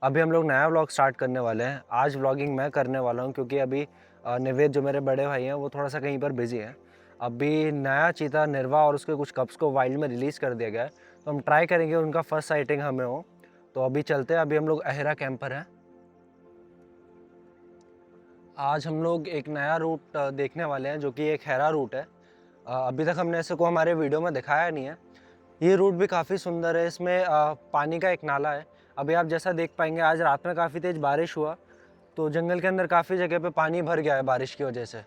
अभी हम लोग नया व्लॉग स्टार्ट करने वाले हैं। आज व्लॉगिंग मैं करने वाला हूं क्योंकि अभी निवेद जो मेरे बड़े भाई हैं वो थोड़ा सा कहीं पर बिजी हैं। अभी नया चीता निर्वा और उसके कुछ कप्स को वाइल्ड में रिलीज़ कर दिया गया है, तो हम ट्राई करेंगे उनका फर्स्ट साइटिंग हमें हो। तो अभी चलते हैं। अभी हम लोग अहरा कैंप पर हैं। आज हम लोग एक नया रूट देखने वाले हैं जो कि एक हैरा रूट है। अभी तक हमने ऐसे को हमारे वीडियो में दिखाया नहीं है। ये रूट भी काफ़ी सुंदर है। इसमें पानी का एक नाला है। अभी आप जैसा देख पाएंगे, आज रात में काफ़ी तेज़ बारिश हुआ तो जंगल के अंदर काफ़ी जगह पे पानी भर गया है बारिश की वजह से।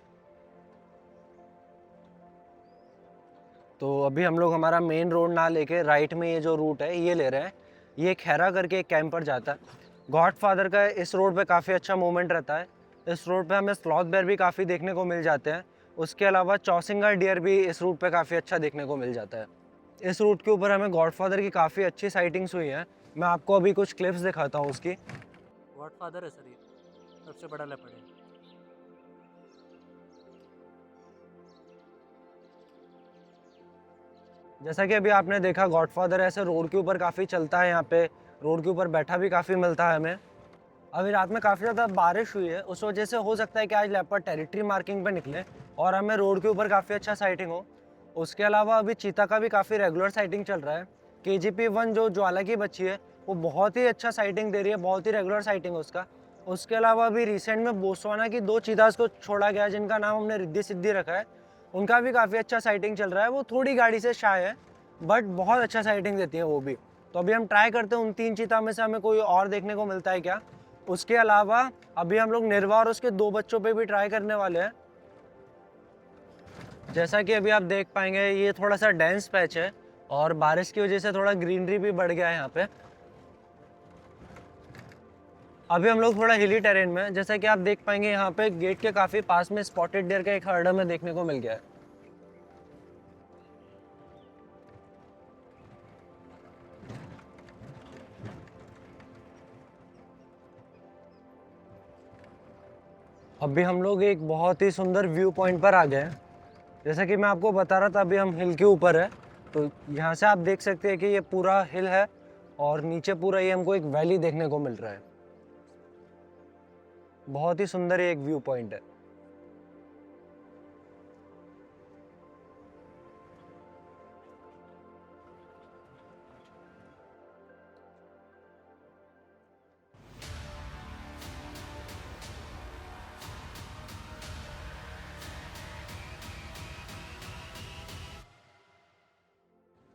तो अभी हम लोग हमारा मेन रोड ना लेके राइट में ये जो रूट है ये ले रहे हैं। ये खैरा करके एक कैंप पर जाता है। गॉडफादर का इस रोड पे काफ़ी अच्छा मूवमेंट रहता है। इस रोड पे हमें स्लॉथ बेयर भी काफ़ी देखने को मिल जाते हैं। उसके अलावा चौसिंगा डियर भी इस रूट पे काफ़ी अच्छा देखने को मिल जाता है। इस रूट के ऊपर हमें गॉडफादर की काफ़ी अच्छी साइटिंग्स हुई हैं। मैं आपको अभी कुछ क्लिप्स दिखाता हूँ उसकी। गॉडफादर है सर, ये सबसे बड़ा लेपर्ड है। जैसा कि अभी आपने देखा, गॉडफादर ऐसे रोड के ऊपर काफ़ी चलता है। यहाँ पे रोड के ऊपर बैठा भी काफ़ी मिलता है हमें। अभी रात में काफ़ी ज़्यादा बारिश हुई है, उस वजह से हो सकता है कि आज लेपर्ड टेरिटरी मार्किंग पे निकले और हमें रोड के ऊपर काफ़ी अच्छा साइटिंग हो। उसके अलावा अभी चीता का भी काफ़ी रेगुलर साइटिंग चल रहा है। KGP1 जो ज्वाला की बच्ची है वो बहुत ही अच्छा साइटिंग दे रही है, बहुत ही रेगुलर साइटिंग है उसका। उसके अलावा अभी रिसेंट में बोस्वाना की 2 चीतास को छोड़ा गया जिनका नाम हमने रिद्धि सिद्धि रखा है। उनका भी काफ़ी अच्छा साइटिंग चल रहा है। वो थोड़ी गाड़ी से शाय है बट बहुत अच्छा साइटिंग देती है वो भी। तो अभी हम ट्राई करते हैं उन 3 चीता में से हमें कोई और देखने को मिलता है क्या। उसके अलावा अभी हम लोग निर्वा और उसके 2 बच्चों पे भी ट्राई करने वाले हैं। जैसा कि अभी आप देख पाएंगे, ये थोड़ा सा डेंस पैच है और बारिश की वजह से थोड़ा ग्रीनरी भी बढ़ गया है यहाँ पे। अभी हम लोग थोड़ा हिली टेरेन में, जैसा कि आप देख पाएंगे यहाँ पे गेट के काफ़ी पास में स्पॉटेड डियर का एक हर्ड हमें देखने को मिल गया है। अभी हम लोग एक बहुत ही सुंदर व्यू पॉइंट पर आ गए हैं। जैसा कि मैं आपको बता रहा था, अभी हम हिल के ऊपर है। तो यहाँ से आप देख सकते हैं कि ये पूरा हिल है और नीचे पूरा ये हमको एक वैली देखने को मिल रहा है। बहुत ही सुंदर ये एक व्यू पॉइंट है।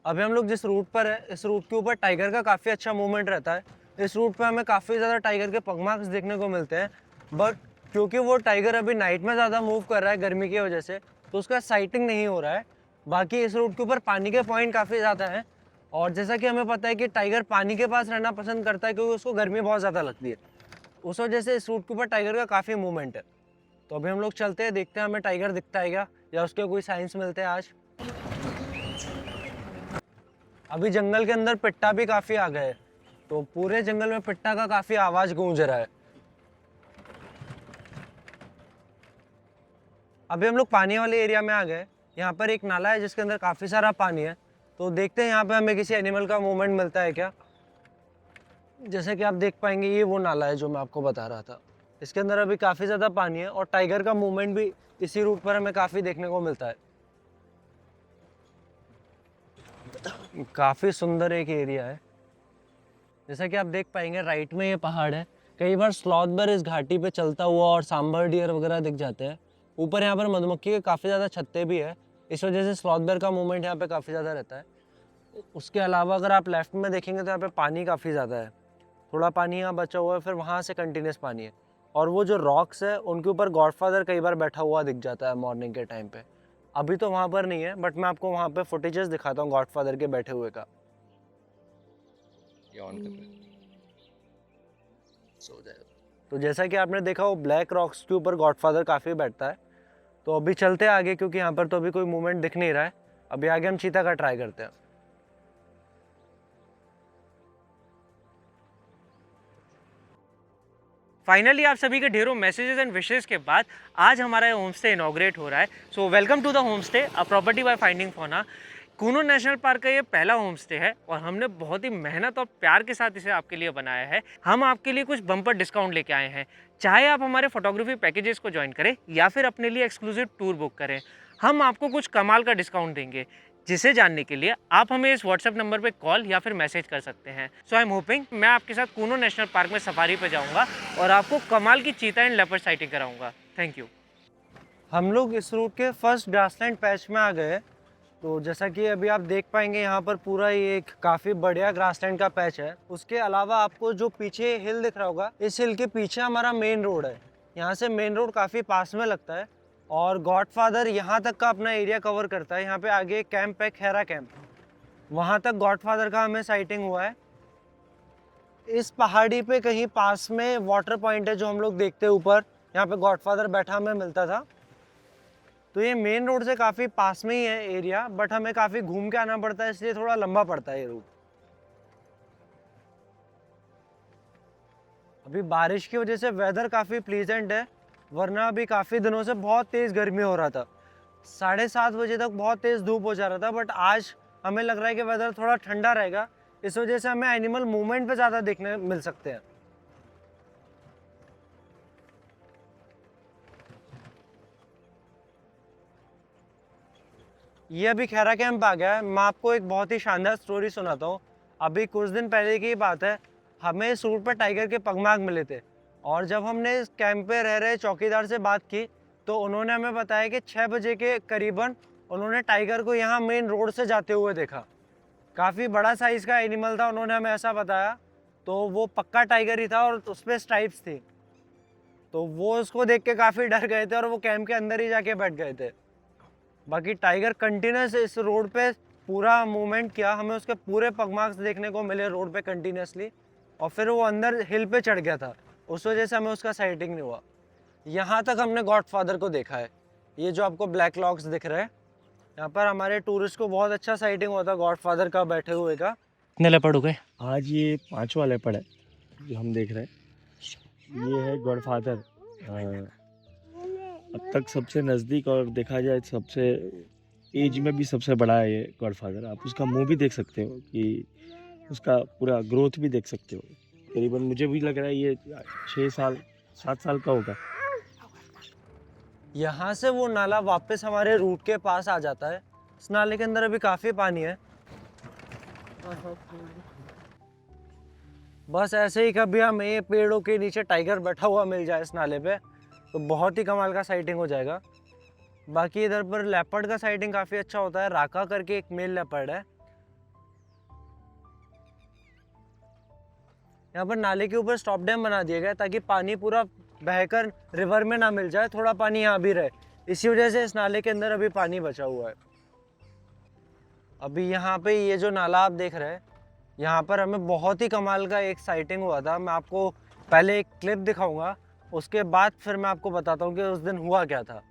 अभी हम लोग जिस रूट पर है, इस रूट के ऊपर टाइगर का काफ़ी अच्छा मूवमेंट रहता है। इस रूट पे हमें काफ़ी ज़्यादा टाइगर के पग मार्क्स देखने को मिलते हैं। बट क्योंकि वो टाइगर अभी नाइट में ज़्यादा मूव कर रहा है गर्मी की वजह से, तो उसका साइटिंग नहीं हो रहा है। बाकी इस रूट के ऊपर पानी के पॉइंट काफ़ी ज़्यादा हैं। और जैसा कि हमें पता है कि टाइगर पानी के पास रहना पसंद करता है क्योंकि उसको गर्मी बहुत ज़्यादा लगती है। उस वजह से इस रूट के ऊपर टाइगर का काफ़ी मूवमेंट है। तो अभी हम लोग चलते हैं, देखते हैं हमें टाइगर दिखता है क्या या उसके कोई साइंस मिलते हैं आज। अभी जंगल के अंदर पिट्टा भी काफी आ गए, तो पूरे जंगल में पिट्टा का काफी आवाज गूंज रहा है। अभी हम लोग पानी वाले एरिया में आ गए। यहाँ पर एक नाला है जिसके अंदर काफी सारा पानी है। तो देखते हैं यहाँ पे हमें किसी एनिमल का मूवमेंट मिलता है क्या। जैसे कि आप देख पाएंगे, ये वो नाला है जो मैं आपको बता रहा था। इसके अंदर अभी काफी ज्यादा पानी है और टाइगर का मूवमेंट भी इसी रूट पर हमें काफी देखने को मिलता है। काफी सुंदर एक एरिया है। जैसा कि आप देख पाएंगे, राइट में ये पहाड़ है। कई बार स्लॉथ बेयर इस घाटी पे चलता हुआ और सांबर डियर वगैरह दिख जाते हैं। ऊपर यहाँ पर मधुमक्खी के काफ़ी ज़्यादा छत्ते भी है, इस वजह से स्लॉथ बेयर का मूवमेंट यहाँ पे काफ़ी ज़्यादा रहता है। उसके अलावा अगर आप लेफ्ट में देखेंगे तो यहाँ पे पानी काफ़ी ज़्यादा है। थोड़ा पानी यहाँ बचा हुआ है, फिर वहाँ से कंटिन्यूस पानी है। और वो जो रॉक्स है उनके ऊपर गॉडफादर कई बार बैठा हुआ दिख जाता है मॉर्निंग के टाइम पे। अभी तो वहाँ पर नहीं है, बट मैं आपको वहाँ पे फुटेजेस दिखाता हूँ गॉडफादर के बैठे हुए का। ये ऑन कर रहे हैं, सो जाएगा। तो जैसा कि आपने देखा, वो ब्लैक रॉक्स के ऊपर गॉडफादर काफ़ी बैठता है। तो अभी चलते हैं आगे क्योंकि यहाँ पर तो अभी कोई मूवमेंट दिख नहीं रहा है। अभी आगे हम चीता का ट्राई करते हैं। फाइनली आप सभी के ढेरों मैसेजेस एंड विशेस के बाद आज हमारा होम स्टे इनॉग्रेट हो रहा है। So welcome to the home stay, a property by finding fauna. Kuno national park का ये पहला होम स्टे है और हमने बहुत ही मेहनत और प्यार के साथ इसे आपके लिए बनाया है। हम आपके लिए कुछ बम्पर डिस्काउंट लेके आए हैं। चाहे आप हमारे फोटोग्राफी पैकेजेस को ज्वाइन करें या फिर अपने लिए एक्सक्लूसिव टूर बुक करें, हम आपको कुछ कमाल का डिस्काउंट देंगे, जिसे जानने के लिए आप हमें इस व्हाट्सएप नंबर पे कॉल या फिर मैसेज कर सकते हैं। सो आई एम होपिंग मैं आपके साथ कूनो नेशनल पार्क में सफारी पे जाऊंगा और आपको कमाल की चीता एंड लेपर्ड साइटिंग कराऊंगा। Thank you. हम लोग इस रूट के फर्स्ट ग्रासलैंड पैच में आ गए। तो जैसा कि अभी आप देख पाएंगे यहाँ पर पूरा ये एक काफ़ी बढ़िया ग्रासलैंड का पैच है। उसके अलावा आपको जो पीछे हिल दिख रहा होगा, इस हिल के पीछे हमारा मेन रोड है। यहाँ से मेन रोड काफ़ी पास में लगता है और गॉडफादर यहाँ तक का अपना एरिया कवर करता है। यहाँ पे आगे एक कैंप है, खैरा कैंप, वहाँ तक गॉडफादर का हमें साइटिंग हुआ है। इस पहाड़ी पे कहीं पास में वाटर पॉइंट है जो हम लोग देखते हैं ऊपर, यहाँ पे गॉडफादर बैठा हमें मिलता था। तो ये मेन रोड से काफ़ी पास में ही है एरिया, बट हमें काफ़ी घूम के आना पड़ता है, इसलिए थोड़ा लंबा पड़ता है ये रूट। अभी बारिश की वजह से वेदर काफ़ी प्लीजेंट है, वरना अभी काफ़ी दिनों से बहुत तेज़ गर्मी हो रहा था। 7:30 बजे तक बहुत तेज़ धूप हो जा रहा था, बट आज हमें लग रहा है कि वेदर थोड़ा ठंडा रहेगा। इस वजह से हमें एनिमल मूवमेंट पे ज़्यादा देखने मिल सकते हैं। ये अभी खैरा कैंप आ गया है। मैं आपको एक बहुत ही शानदार स्टोरी सुनाता हूँ। अभी कुछ दिन पहले की बात है, हमें इस रूट पर टाइगर के पगमार्क मिले थे और जब हमने इस कैंप पे रह रहे चौकीदार से बात की तो उन्होंने हमें बताया कि 6 बजे के करीबन उन्होंने टाइगर को यहाँ मेन रोड से जाते हुए देखा। काफ़ी बड़ा साइज़ का एनिमल था, उन्होंने हमें ऐसा बताया। तो वो पक्का टाइगर ही था और उस पर स्ट्राइप्स थी। तो वो उसको देख के काफ़ी डर गए थे और वो कैंप के अंदर ही जाके बैठ गए थे। बाकी टाइगर कंटिन्यूस इस रोड पे पूरा मूवमेंट किया, हमें उसके पूरे पगमार्क्स देखने को मिले रोड पे कंटिन्यूसली। और फिर वो अंदर हिल पे चढ़ गया था, उस वजह से हमें उसका साइटिंग नहीं हुआ। यहाँ तक हमने गॉडफादर को देखा है। ये जो आपको ब्लैक लॉक्स दिख रहे हैं, यहाँ पर हमारे टूरिस्ट को बहुत अच्छा साइटिंग हुआ था गॉडफादर का बैठे हुए का। कितने लेपर्ड हो गए? आज ये 5वां लेपर्ड है जो हम देख रहे हैं। ये है गॉडफादर। अब तक सबसे नज़दीक और देखा जाए सबसे एज में भी सबसे बड़ा है ये गॉडफादर। आप उसका मुंह भी देख सकते हो कि उसका पूरा ग्रोथ भी देख सकते हो। करीबन मुझे भी लग रहा है ये 6 साल 7 साल का होगा। यहाँ से वो नाला वापस हमारे रूट के पास आ जाता है। इस नाले के अंदर अभी काफ़ी पानी है। बस ऐसे ही कभी हमें ये पेड़ों के नीचे टाइगर बैठा हुआ मिल जाए इस नाले पे तो बहुत ही कमाल का साइटिंग हो जाएगा। बाकी इधर पर लेपर्ड का साइटिंग काफ़ी अच्छा होता है। राका करके एक मेल लेपर्ड है। यहाँ पर नाले के ऊपर स्टॉप डैम बना दिया गया ताकि पानी पूरा बहकर रिवर में ना मिल जाए, थोड़ा पानी यहाँ भी रहे। इसी वजह से इस नाले के अंदर अभी पानी बचा हुआ है। अभी यहाँ पे ये जो नाला आप देख रहे हैं, यहाँ पर हमें बहुत ही कमाल का एक साइटिंग हुआ था। मैं आपको पहले एक क्लिप दिखाऊंगा, उसके बाद फिर मैं आपको बताता हूँ कि उस दिन हुआ क्या था।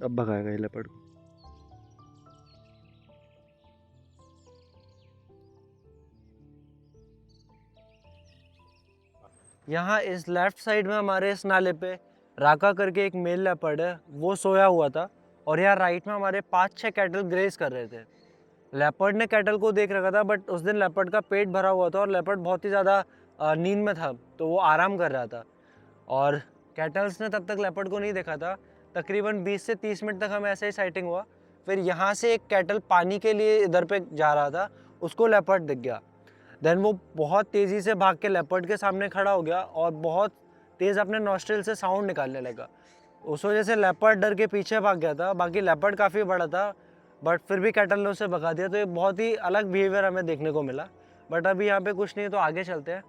अब भगाएगा ये लेपर्ड को। यहाँ इस लेफ्ट साइड में हमारे इस नाले पे राका करके एक मेल लेपर्ड है, वो सोया हुआ था। और यहाँ राइट में हमारे 5-6 कैटल ग्रेज कर रहे थे। लेपर्ड ने कैटल को देख रखा था, बट उस दिन लेपर्ड का पेट भरा हुआ था और लेपर्ड बहुत ही ज़्यादा नींद में था, तो वो आराम कर रहा था। और कैटल्स ने तब तक लेपर्ड को नहीं देखा था। तकरीबन 20 से 30 मिनट तक हमें ऐसे ही साइटिंग हुआ। फिर यहाँ से एक कैटल पानी के लिए इधर पे जा रहा था, उसको लेपर्ड दिख गया। देन वो बहुत तेज़ी से भाग के लेपर्ड के सामने खड़ा हो गया और बहुत तेज़ अपने नॉस्ट्रिल से साउंड निकालने लगा। उस वजह से लेपर्ड डर के पीछे भाग गया था। बाकी लेपर्ड काफ़ी बड़ा था, बट फिर भी कैटल ने उसे भगा दिया। तो ये बहुत ही अलग बिहेवियर हमें देखने को मिला। बट अभी यहाँ पे कुछ नहीं, तो आगे चलते हैं।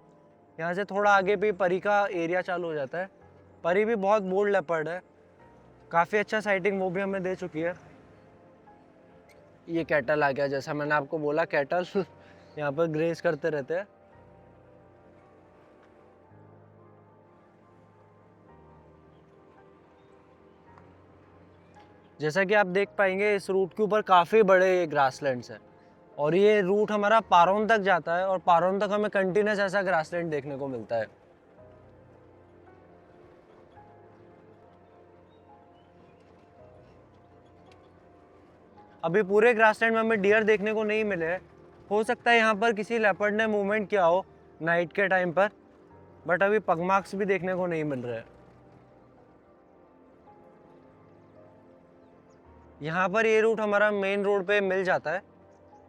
यहाँ से थोड़ा आगे भी परी का एरिया चालू हो जाता है। परी भी बहुत बोल्ड लेपर्ड है, काफ़ी अच्छा साइटिंग वो भी हमें दे चुकी है। ये कैटल आ गया, जैसा मैंने आपको बोला कैटल यहाँ पर ग्रेज करते रहते हैं। जैसा कि आप देख पाएंगे इस रूट के ऊपर काफ़ी बड़े ग्रासलैंड्स हैं और ये रूट हमारा पारोन तक जाता है और पारोन तक हमें कंटिन्यूस ऐसा ग्रासलैंड देखने को मिलता है। अभी पूरे ग्रासलैंड में हमें डियर देखने को नहीं मिले हैं। हो सकता है यहाँ पर किसी लेपर्ड ने मूवमेंट किया हो नाइट के टाइम पर, बट अभी पग मार्क्स भी देखने को नहीं मिल रहे हैं। यहाँ पर ये रूट हमारा मेन रोड पे मिल जाता है।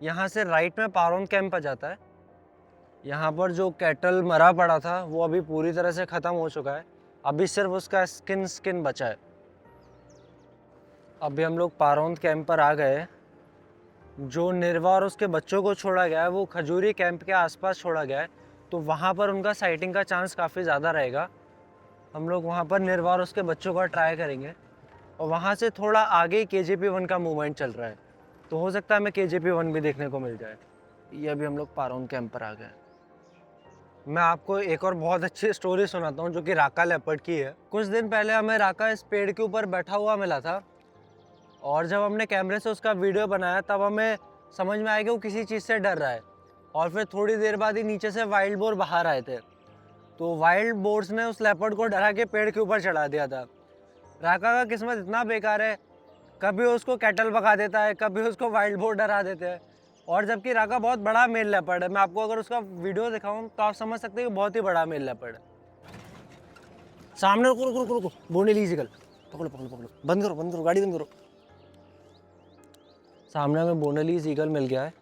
यहाँ से राइट में पारोन कैंप आ जाता है। यहाँ पर जो कैटल मरा पड़ा था वो अभी पूरी तरह से ख़त्म हो चुका है, अभी सिर्फ उसका स्किन बचा है। अभी हम लोग पारोन कैंप पर आ गए। जो निर्वा और उसके बच्चों को छोड़ा गया है वो खजूरी कैंप के आसपास छोड़ा गया है, तो वहाँ पर उनका साइटिंग का चांस काफ़ी ज़्यादा रहेगा। हम लोग वहाँ पर निर्वा और उसके बच्चों का ट्राई करेंगे। और वहाँ से थोड़ा आगे KJP-1 का मूवमेंट चल रहा है, तो हो सकता है हमें KJP-1 भी देखने को मिल जाए। ये अभी हम लोग पारोन कैंप पर आ गए। मैं आपको एक और बहुत अच्छी स्टोरी सुनाता हूँ जो कि राका लेपर्ड की है। कुछ दिन पहले हमें राका इस पेड़ के ऊपर बैठा हुआ मिला था, और जब हमने कैमरे से उसका वीडियो बनाया तब हमें समझ में आया कि वो किसी चीज़ से डर रहा है। और फिर थोड़ी देर बाद ही नीचे से वाइल्ड बोर बाहर आए थे, तो वाइल्ड बोर्स ने उस लेपर्ड को डरा के पेड़ के ऊपर चढ़ा दिया था। राका का किस्मत इतना बेकार है, कभी उसको कैटल भगा देता है, कभी उसको वाइल्ड बोर डरा देते हैं। और जबकि राका बहुत बड़ा मेल लेपर्ड है, मैं आपको अगर उसका वीडियो दिखाऊं तो आप समझ सकते हैं कि बहुत ही बड़ा मेल लेपर्ड है। सामने रुको रुको रुको रुको, बोनेली ईगल, पकड़ो पकड़ो पकड़ो, बंद करो गाड़ी बंद करो। सामने में बोनेली ईगल मिल गया है,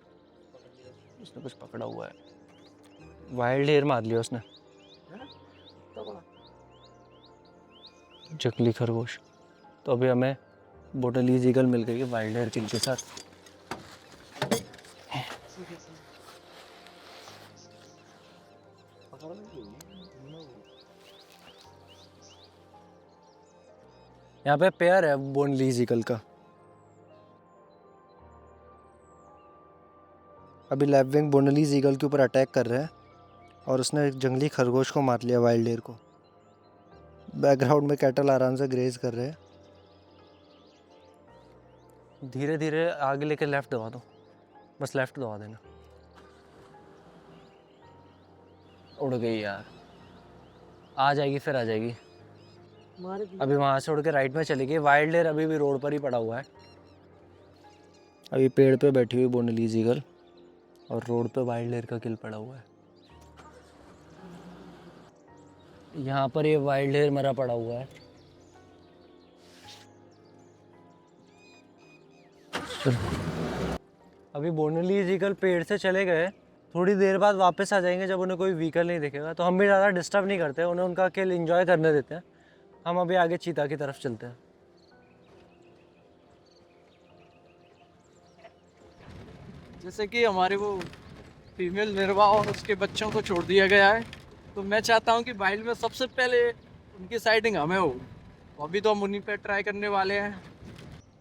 उसने कुछ पकड़ा हुआ है, वाइल्ड हेयर मार लिया उसने, जंगली खरगोश। तो अभी हमें बोनेली ईगल मिल गई है वाइल्ड हेयर किल के साथ। यहाँ पे पेयर है बोनेली ईगल का। अभी लैपविंग बोनेली ईगल के ऊपर अटैक कर रहे हैं और उसने एक जंगली खरगोश को मार लिया, वाइल्ड हेयर को। बैकग्राउंड में कैटल आराम से ग्रेज कर रहे हैं। धीरे धीरे आगे लेके लेफ्ट दबा दो, बस लेफ्ट दबा देना। उड़ गई यार, आ जाएगी फिर आ जाएगी। अभी वहाँ से उड़ के राइट में चली गई। वाइल्ड हेयर अभी भी रोड पर ही पड़ा हुआ है। अभी पेड़ पे बैठी हुई बोनेली ईगल और रोड पे वाइल्ड हेयर का किल पड़ा हुआ है। यहाँ पर ये वाइल्ड हेयर मरा पड़ा हुआ है। अभी बोनेली ईगल पेड़ से चले गए, थोड़ी देर बाद वापस आ जाएंगे जब उन्हें कोई व्हीकल नहीं दिखेगा। तो हम भी ज़्यादा डिस्टर्ब नहीं करते, उन्हें उनका खेल एंजॉय करने देते हैं। हम अभी आगे चीता की तरफ चलते हैं। जैसे कि हमारे वो फीमेल निर्वाह और उसके बच्चों को छोड़ दिया गया है, तो मैं चाहता हूँ कि वाइल्ड में सबसे पहले उनकी साइटिंग हमें हो। अभी तो हम उन्हीं पे ट्राई करने वाले हैं।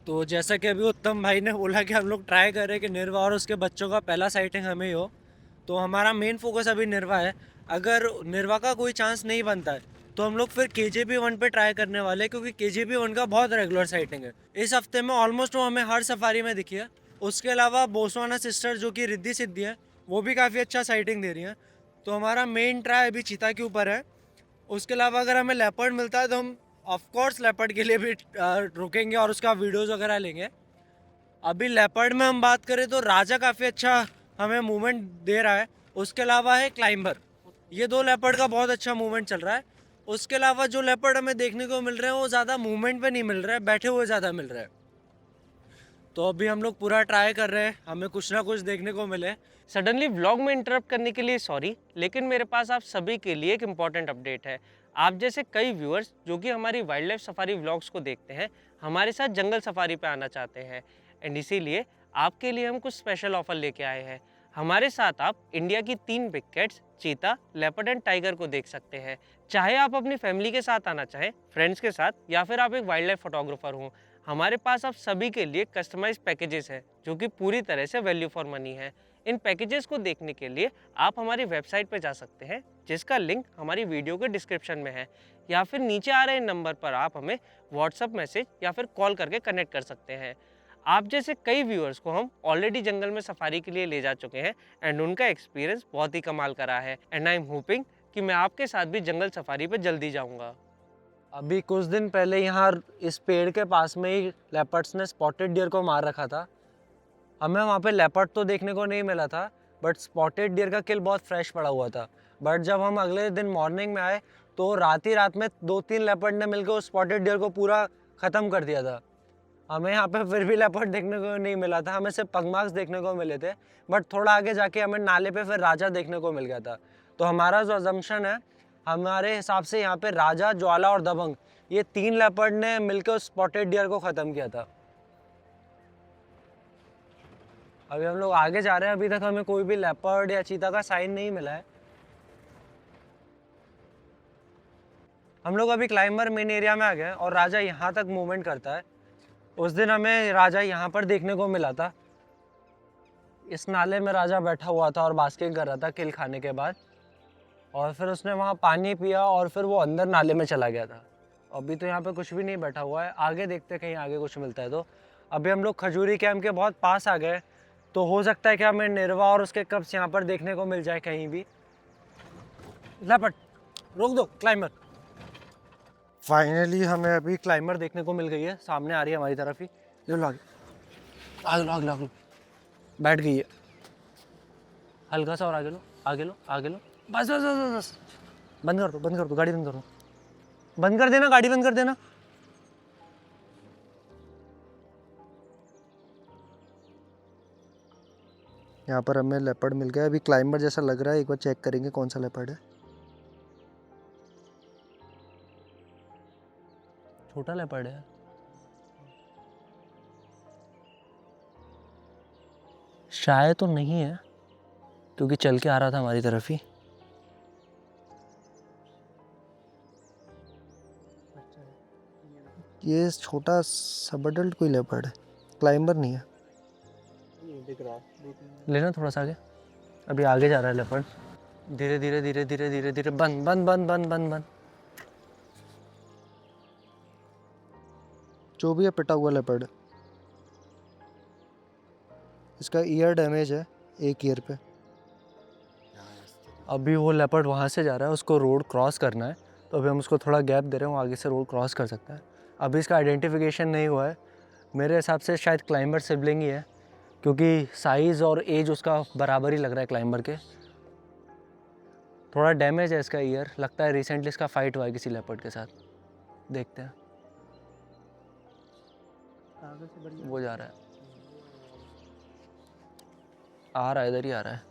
तो जैसा कि अभी उत्तम भाई ने बोला कि हम लोग ट्राई कर रहे हैं कि निर्वा और उसके बच्चों का पहला साइटिंग हमें ही हो, तो हमारा मेन फोकस अभी निर्वा है। अगर निर्वा का कोई चांस नहीं बनता है तो हम लोग फिर KJP-1 पे ट्राई करने वाले हैं, क्योंकि KJP-1 का बहुत रेगुलर साइटिंग है। इस हफ्ते में ऑलमोस्ट वो हमें हर सफारी में दिखी है। उसके अलावा बोस्वाना सिस्टर जो कि रिद्धि सिद्धि है, वो भी काफ़ी अच्छा साइटिंग दे रही हैं। तो हमारा मेन ट्राई अभी चीता के ऊपर है। उसके अलावा अगर हमें लेपर्ड मिलता है तो हम ऑफकोर्स लेपर्ड के लिए भी रुकेंगे और उसका वीडियोज़ वगैरह लेंगे। अभी लेपर्ड में हम बात करें तो राजा काफ़ी अच्छा हमें मूवमेंट दे रहा है। उसके अलावा है क्लाइंबर, ये दो लेपर्ड का बहुत अच्छा मूवमेंट चल रहा है। उसके अलावा जो लेपर्ड हमें देखने को मिल रहे हैं वो ज़्यादा मूवमेंट पे नहीं मिल रहा है, बैठे हुए ज़्यादा मिल रहे हैं। तो अभी हम लोग पूरा ट्राई कर रहे हैं, हमें कुछ ना कुछ देखने को मिले। सडनली व्लॉग में इंटरप्ट करने के लिए सॉरी, लेकिन मेरे पास आप सभी के लिए एक इम्पॉर्टेंट अपडेट है। आप जैसे कई व्यूअर्स जो कि हमारी वाइल्ड लाइफ सफारी व्लॉग्स को देखते हैं, हमारे साथ जंगल सफारी पे आना चाहते हैं, एंड इसीलिए आपके लिए हम कुछ स्पेशल ऑफर लेके आए हैं। हमारे साथ आप इंडिया की 3 बिग कैट्स चीता, लेपर्ड एंड टाइगर को देख सकते हैं। चाहे आप अपनी फैमिली के साथ आना चाहें, फ्रेंड्स के साथ, या फिर आप एक वाइल्ड लाइफ फोटोग्राफर हों, हमारे पास आप सभी के लिए कस्टमाइज पैकेजेस हैं जो कि पूरी तरह से वैल्यू फॉर मनी है। इन पैकेजेस को देखने के लिए आप हमारी वेबसाइट पर जा सकते हैं, जिसका लिंक हमारी वीडियो के डिस्क्रिप्शन में है, या फिर नीचे आ रहे नंबर पर आप हमें व्हाट्सएप मैसेज या फिर कॉल करके कनेक्ट कर सकते हैं। आप जैसे कई व्यूअर्स को हम ऑलरेडी जंगल में सफारी के लिए ले जा चुके हैं एंड उनका एक्सपीरियंस बहुत ही कमाल का रहा है, एंड आई एम होपिंग कि मैं आपके साथ भी जंगल सफारी पे जल्दी जाऊंगा। अभी कुछ दिन पहले यहाँ इस पेड़ के पास में ही लेपर्ड्स ने स्पॉटेड डियर को मार रखा था, हमें वहाँ पे लेपर्ड तो देखने को नहीं मिला था, बट स्पॉटेड डियर का किल बहुत फ्रेश पड़ा हुआ था। बट जब हम अगले दिन मॉर्निंग में आए तो रात ही रात में 2-3 लेपर्ड ने मिलकर उस स्पॉटेड डियर को पूरा ख़त्म कर दिया था। हमें यहाँ पे फिर भी लेपर्ड देखने को नहीं मिला था, हमें सिर्फ पगमार्क्स देखने को मिले थे। बट थोड़ा आगे जाके हमें नाले पे फिर राजा देखने को मिल गया था। तो हमारा जो अजम्पशन है, हमारे हिसाब से यहाँ पे राजा, ज्वाला और दबंग, ये 3 लेपर्ड ने मिलकर उस स्पॉटेड डियर को ख़त्म किया था। अभी हम लोग आगे जा रहे हैं, अभी तक हमें कोई भी लेपर्ड या चीता का साइन नहीं मिला है। हम लोग अभी क्लाइंबर मेन एरिया में आ गए और राजा यहाँ तक मूवमेंट करता है। उस दिन हमें राजा यहाँ पर देखने को मिला था। इस नाले में राजा बैठा हुआ था और बास्किंग कर रहा था किल खाने के बाद, और फिर उसने वहाँ पानी पिया और फिर वो अंदर नाले में चला गया था। अभी तो यहाँ पे कुछ भी नहीं बैठा हुआ है, आगे देखते कहीं आगे कुछ मिलता है तो। अभी हम लोग खजूरी कैंप के बहुत पास आ गए, तो हो सकता है कि हमें निर्वा और उसके कब्स यहाँ पर देखने को मिल जाए कहीं भी। लेपर्ड रोक दो क्लाइंबर। फाइनली हमें अभी क्लाइंबर देखने को मिल गई है, सामने आ रही है हमारी तरफ ही। ये लो आगे बैठ गई है। हल्का सा और आगे लो, आगे लो, आगे लो, बस बस बस बस। बंद कर दो गाड़ी बंद कर दो, बंद कर देना, गाड़ी बंद कर देना। यहाँ पर हमें लेपर्ड मिल गया। अभी क्लाइंबर जैसा लग रहा है, एक बार चेक करेंगे कौन सा लेपर्ड है। छोटा लेपर्ड है, शायद तो नहीं है क्योंकि चल के आ रहा था हमारी तरफ ही। ये छोटा सब अडल्ट कोई लेपर्ड है, क्लाइंबर नहीं है। लेना थोड़ा सा आगे, अभी आगे जा रहा है लेपर्ड। धीरे धीरे धीरे धीरे धीरे धीरे बंद बंद बंद बंद बंद बंद। जो भी है पिटा हुआ लेपर्ड। इसका ईयर डैमेज है, एक ईयर पे। अभी वो लेपर्ड वहाँ से जा रहा है, उसको रोड क्रॉस करना है, तो अभी हम उसको थोड़ा गैप दे रहे हैं, वो आगे से रोड क्रॉस कर सकता है। अभी इसका आइडेंटिफिकेशन नहीं हुआ है, मेरे हिसाब से शायद क्लाइंबर सिबलिंग ही है, क्योंकि साइज़ और एज उसका बराबर ही लग रहा है क्लाइंबर के। थोड़ा डैमेज है इसका ईयर, लगता है रिसेंटली इसका फाइट हुआ है किसी लेपर्ड के साथ। देखते हैं, वो जा रहा है, आ रहा है, इधर ही आ रहा है।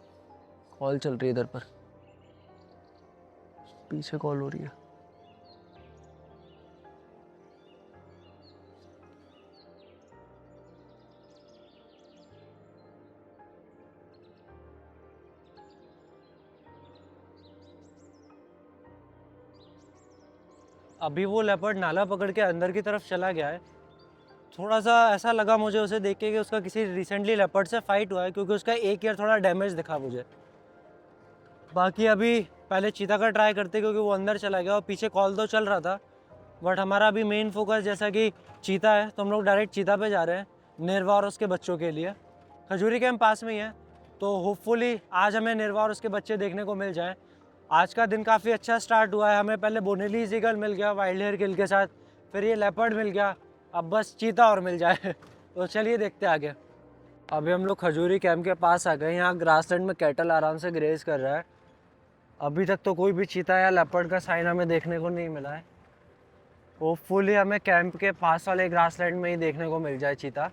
कॉल चल रही है इधर पर, पीछे कॉल हो रही है। अभी वो लेपर्ड नाला पकड़ के अंदर की तरफ चला गया है। थोड़ा सा ऐसा लगा मुझे उसे देख के कि उसका किसी रिसेंटली लेपर्ड से फाइट हुआ है, क्योंकि उसका एक ईयर थोड़ा डैमेज दिखा मुझे। बाकी अभी पहले चीता का ट्राई करते, क्योंकि वो अंदर चला गया और पीछे कॉल तो चल रहा था, बट हमारा अभी मेन फोकस जैसा कि चीता है, तो हम लोग डायरेक्ट चीता पे जा रहे हैं, निर्वा और उसके बच्चों के लिए। खजूरी कैंप पास में ही है, तो होपफुली आज हमें निर्वा और उसके बच्चे देखने को मिल जाए। आज का दिन काफ़ी अच्छा स्टार्ट हुआ है, हमें पहले बोनेली ईगल मिल गया वाइल्ड हेयर किल के साथ, फिर ये लेपर्ड मिल गया, अब बस चीता और मिल जाए। तो चलिए देखते आगे। अभी हम लोग खजूरी कैंप के पास आ गए। यहाँ ग्रासलैंड में कैटल आराम से ग्रेज कर रहा है। अभी तक तो कोई भी चीता या लेपर्ड का साइन हमें देखने को नहीं मिला है। होपफुली हमें कैंप के पास वाले ग्रासलैंड में ही देखने को मिल जाए चीता।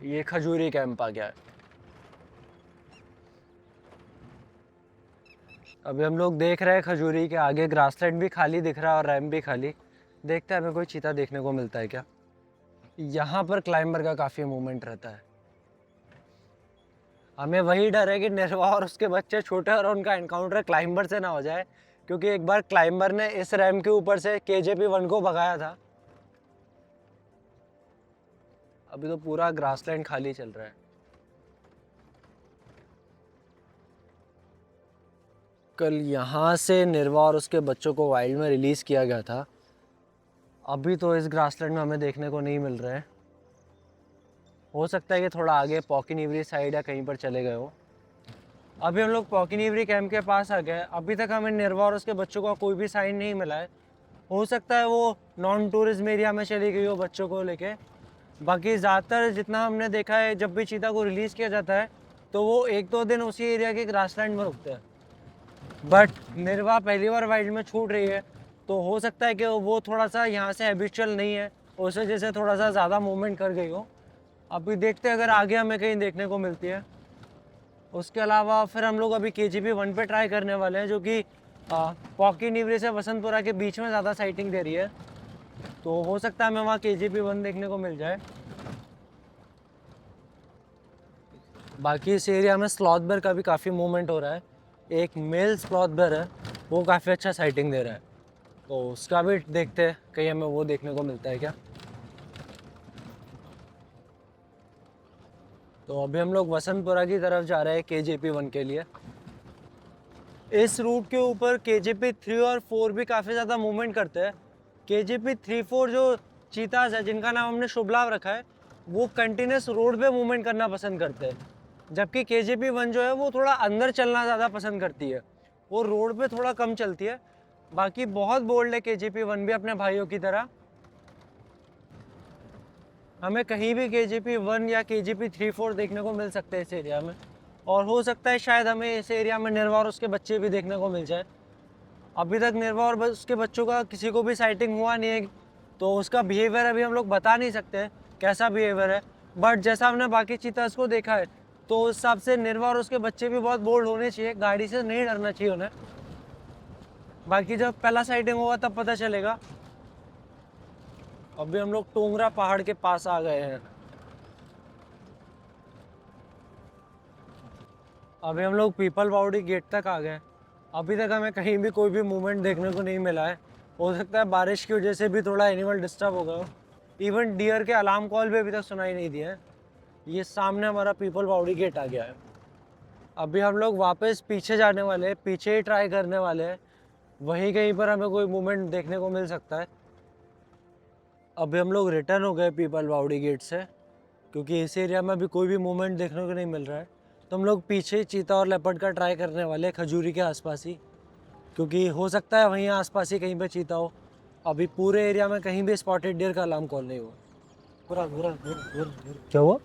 ये खजूरी कैंप आ गया है। अभी हम लोग देख रहे हैं खजूरी के आगे ग्रासलैंड भी खाली दिख रहा है और रैम्प भी खाली। देखते हैं हमें कोई चीता देखने को मिलता है क्या। यहाँ पर क्लाइंबर का काफ़ी मूवमेंट रहता है। हमें वही डर है कि निर्वा और उसके बच्चे छोटे और उनका एनकाउंटर क्लाइंबर से ना हो जाए, क्योंकि एक बार क्लाइंबर ने इस रैम्प के ऊपर से KJP-1 को भगाया था। अभी तो पूरा ग्रासलैंड खाली चल रहा है। कल यहाँ से निर्वा और उसके बच्चों को वाइल्ड में रिलीज़ किया गया था। अभी तो इस ग्रासलैंड में हमें देखने को नहीं मिल रहा है। हो सकता है कि थोड़ा आगे पॉकिनीवरी साइड या कहीं पर चले गए हो। अभी हम लोग पॉकिनीवरी कैंप के पास आ गए। अभी तक हमें निर्वा और उसके बच्चों का कोई भी साइन नहीं मिला है। हो सकता है वो नॉन टूरिज्म एरिया में चली गई हो बच्चों को लेके। बाकी ज़्यादातर जितना हमने देखा है, जब भी चीता को रिलीज़ किया जाता है तो वो 1-2 दिन उसी एरिया के ग्रासलैंड में रुकते हैं। बट निर्वा पहली बार वाइल्ड में छूट रही है, तो हो सकता है कि वो थोड़ा सा यहाँ से हैबिचुअल नहीं है, उस वजह से थोड़ा सा ज़्यादा मूवमेंट कर गई हो। अभी देखते हैं अगर आगे हमें कहीं देखने को मिलती है। उसके अलावा फिर हम लोग अभी KGP 1 पे ट्राई करने वाले हैं, जो कि पॉकी नीवरे से वसंतपुरा के बीच में ज़्यादा साइटिंग दे रही है, तो हो सकता है हमें वहाँ KGP 1 देखने को मिल जाए। बाकी इस एरिया में स्लॉथ बेयर का भी काफ़ी मूवमेंट हो रहा है। एक मेल स्लॉथ बेयर है, वो काफ़ी अच्छा साइटिंग दे रहा है, तो उसका भी देखते हैं कहीं हमें वो देखने को मिलता है क्या। तो अभी हम लोग वसंतपुरा की तरफ जा रहे हैं KGP 1 के लिए। इस रूट के ऊपर KGP 3 और 4 भी काफ़ी ज़्यादा मूवमेंट करते हैं। KGP 3-4 जो चीताज है, जिनका नाम हमने शुभलाभ रखा है, वो कंटिन्यूस रोड पे मूवमेंट करना पसंद करते हैं, जबकि KGP 1 जो है वो थोड़ा अंदर चलना ज़्यादा पसंद करती है, वो रोड पे थोड़ा कम चलती है। बाकी बहुत बोल्ड है KGP 1 भी अपने भाइयों की तरह। हमें कहीं भी KGP 1 या KGP 3-4 देखने को मिल सकते हैं इस एरिया में, और हो सकता है शायद हमें इस एरिया में निर्वा और उसके बच्चे भी देखने को मिल जाए। अभी तक निर्वा और उसके बच्चों का किसी को भी साइटिंग हुआ नहीं है, तो उसका बिहेवियर अभी हम लोग बता नहीं सकते कैसा बिहेवियर है। बट जैसा हमने बाकी चीतास को देखा है, तो उस हिसाब से निर्वा और उसके बच्चे भी बहुत बोल्ड होने चाहिए, गाड़ी से नहीं डरना चाहिए उन्हें। बाकी जब पहला साइटिंग होगा तब पता चलेगा। अभी हम लोग टोंगरा पहाड़ के पास आ गए हैं। अभी हम लोग पीपल बावड़ी गेट तक आ गए। अभी तक हमें कहीं भी कोई भी मूवमेंट देखने को नहीं मिला है। हो सकता है बारिश की वजह से भी थोड़ा एनिमल डिस्टर्ब हो गया हो। इवन डियर के अलार्म कॉल भी अभी तक सुनाई नहीं दिया है। ये सामने हमारा पीपल बावड़ी गेट आ गया है। अभी हम लोग वापस पीछे जाने वाले हैं, पीछे ही ट्राई करने वाले हैं, वहीं कहीं पर हमें कोई मूवमेंट देखने को मिल सकता है। अभी हम लोग रिटर्न हो गए पीपल बावड़ी गेट से, क्योंकि इस एरिया में अभी कोई भी मूवमेंट देखने को नहीं मिल रहा है। तो हम लोग पीछे चीता और लेपर्ड का ट्राई करने वाले हैं, खजूरी के आसपास ही, क्योंकि हो सकता है वहीं आसपास ही कहीं पे चीता हो। अभी पूरे एरिया में कहीं भी स्पॉटेड डियर का अलार्म कॉल नहीं हुआ। क्या हुआ?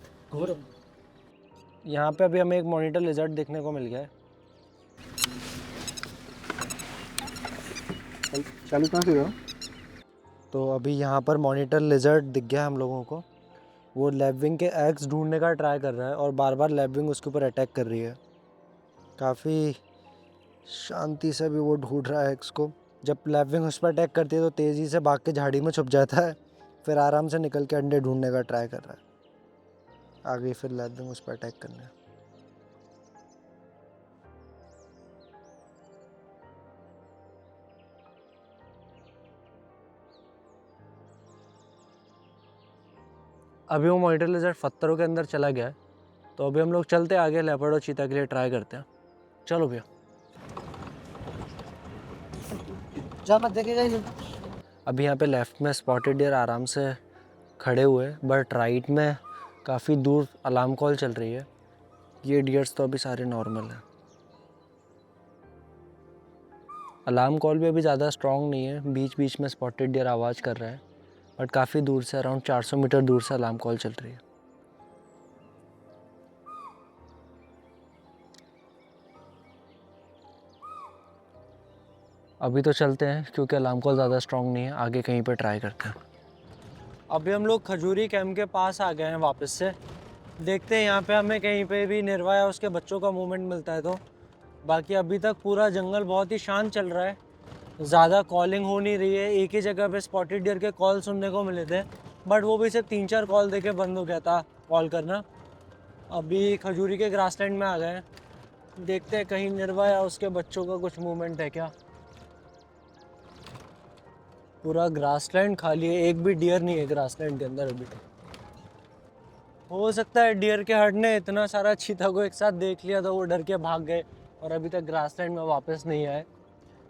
यहाँ पे अभी हमें एक मॉनिटर लिजर्ड देखने को मिल गया है। चालू कहाँ से रहा? तो अभी यहाँ पर मॉनिटर लिजर्ड दिख गया हम लोगों को। वो लैबविंग के एग्स ढूंढने का ट्राई कर रहा है और बार बार लैबविंग उसके ऊपर अटैक कर रही है। काफ़ी शांति से भी वो ढूंढ रहा है एग्स को। जब लैबविंग उस पर अटैक करती है तो तेज़ी से भाग के झाड़ी में छुप जाता है, फिर आराम से निकल के अंडे ढूंढने का ट्राई कर रहा है। आगे फिर लैबविंग उस पर अटैक करना है। अभी वो मॉनिटर लेजर पत्थरों के अंदर चला गया है, तो अभी हम लोग चलते आगे लेपर्ड और चीता के लिए ट्राई करते हैं। चलो भैया। जा मत देखेगा ही। अभी यहाँ पे लेफ्ट में स्पॉटेड डियर आराम से खड़े हुए हैं, बट राइट में काफ़ी दूर अलार्म कॉल चल रही है। ये डियर्स तो अभी सारे नॉर्मल हैं। अलार्म कॉल भी अभी ज़्यादा स्ट्रॉन्ग नहीं है, बीच बीच में स्पॉटेड डियर आवाज़ कर रहा है, बट काफ़ी दूर से, अराउंड 400 मीटर दूर से अलार्म कॉल चल रही है। अभी तो चलते हैं, क्योंकि अलार्म कॉल ज़्यादा स्ट्रॉन्ग नहीं है, आगे कहीं पर ट्राई करते हैं। अभी हम लोग खजूरी कैंप के पास आ गए हैं वापस से। देखते हैं यहाँ पे हमें कहीं पे भी निर्वा या उसके बच्चों का मूवमेंट मिलता है तो। बाकी अभी तक पूरा जंगल बहुत ही शांत चल रहा है, ज़्यादा कॉलिंग हो नहीं रही है। एक ही जगह पे स्पॉटेड डियर के कॉल सुनने को मिले थे, बट वो भी सिर्फ 3-4 कॉल देके बंद हो गया था कॉल करना। अभी खजूरी के ग्रासलैंड में आ गए हैं, देखते हैं कहीं निर्वा या उसके बच्चों का कुछ मूवमेंट है क्या। पूरा ग्रासलैंड खाली है, एक भी डियर नहीं है ग्रासलैंड के अंदर अभी। हो सकता है डियर के हट ने इतना सारा चीता को एक साथ देख लिया तो वो डर के भाग गए और अभी तक ग्रासलैंड में वापस नहीं आए।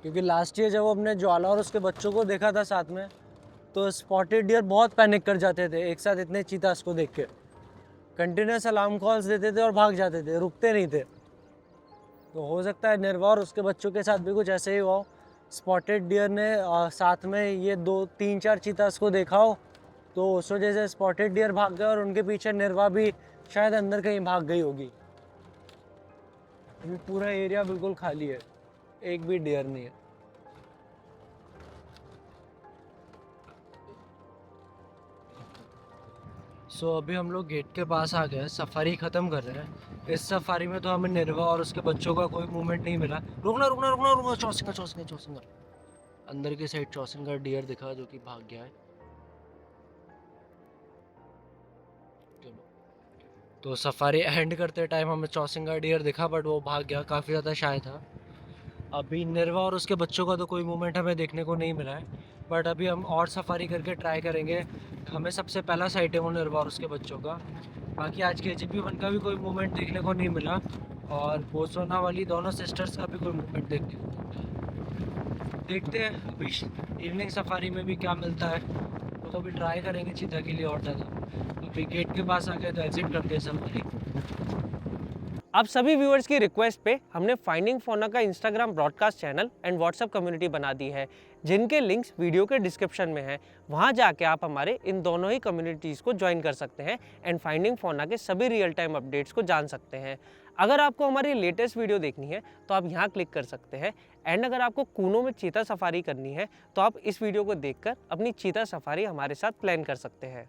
क्योंकि लास्ट ईयर जब हमने ज्वाला और उसके बच्चों को देखा था साथ में, तो स्पॉटेड डियर बहुत पैनिक कर जाते थे एक साथ इतने चीतास को देख के। कंटिन्यूस अलार्म कॉल्स देते थे और भाग जाते थे, रुकते नहीं थे। तो हो सकता है निर्वा और उसके बच्चों के साथ भी कुछ ऐसे ही हुआ हो। स्पॉटेड डियर ने साथ में ये 2-3-4 चीतास को देखा हो, तो उस वजह से स्पॉटेड डियर भाग गए और उनके पीछे निर्वा भी शायद अंदर कहीं भाग गई होगी। अभी पूरा एरिया बिल्कुल खाली है, एक भी डियर नहीं है। सो अभी हम लोग गेट के पास आ गए, सफारी ख़त्म कर रहे हैं। इस सफारी में तो हमें निर्वा और उसके बच्चों का कोई मूवमेंट नहीं मिला। रुकना रुकना रुकना रुकना, चौसिंगा चौसिंगा चौसिंगा। अंदर की साइड चौसिंगा डियर दिखा जो कि भाग गया है। चलो, तो सफारी एंड करते टाइम हमें चौसिंगा डियर दिखा, बट वो भाग गया, काफ़ी ज़्यादा शाय था। अभी निर्वा और उसके बच्चों का तो कोई मूवमेंट हमें देखने को नहीं मिला है, बट अभी हम और सफारी करके ट्राई करेंगे। हमें सबसे पहला साइट है वो निर्वा और उसके बच्चों का। बाकी आज KGP1 का भी कोई मूवमेंट देखने को नहीं मिला, और बोत्सवाना वाली दोनों सिस्टर्स का भी कोई मूवमेंट देखने को नहीं मिला। देखते हैं अभी इवनिंग सफारी में भी क्या मिलता है, वो तो अभी ट्राई करेंगे चीता के लिए और ज़्यादा। अभी गेट के पास आ गए तो एग्जिट करते हैं सफारी। अब सभी व्यूअर्स की रिक्वेस्ट पे हमने फाइंडिंग फौना का Instagram broadcast channel and WhatsApp community बना दी है, जिनके लिंक्स वीडियो के डिस्क्रिप्शन में हैं। वहाँ जाके आप हमारे इन दोनों ही कम्युनिटीज़ को ज्वाइन कर सकते हैं एंड फाइंडिंग फौना के सभी रियल टाइम अपडेट्स को जान सकते हैं। अगर आपको हमारी लेटेस्ट वीडियो देखनी है तो आप यहाँ क्लिक कर सकते हैं, एंड अगर आपको कूनो में चीता सफारी करनी है तो आप इस वीडियो को देखकर अपनी चीता सफारी हमारे साथ प्लान कर सकते हैं।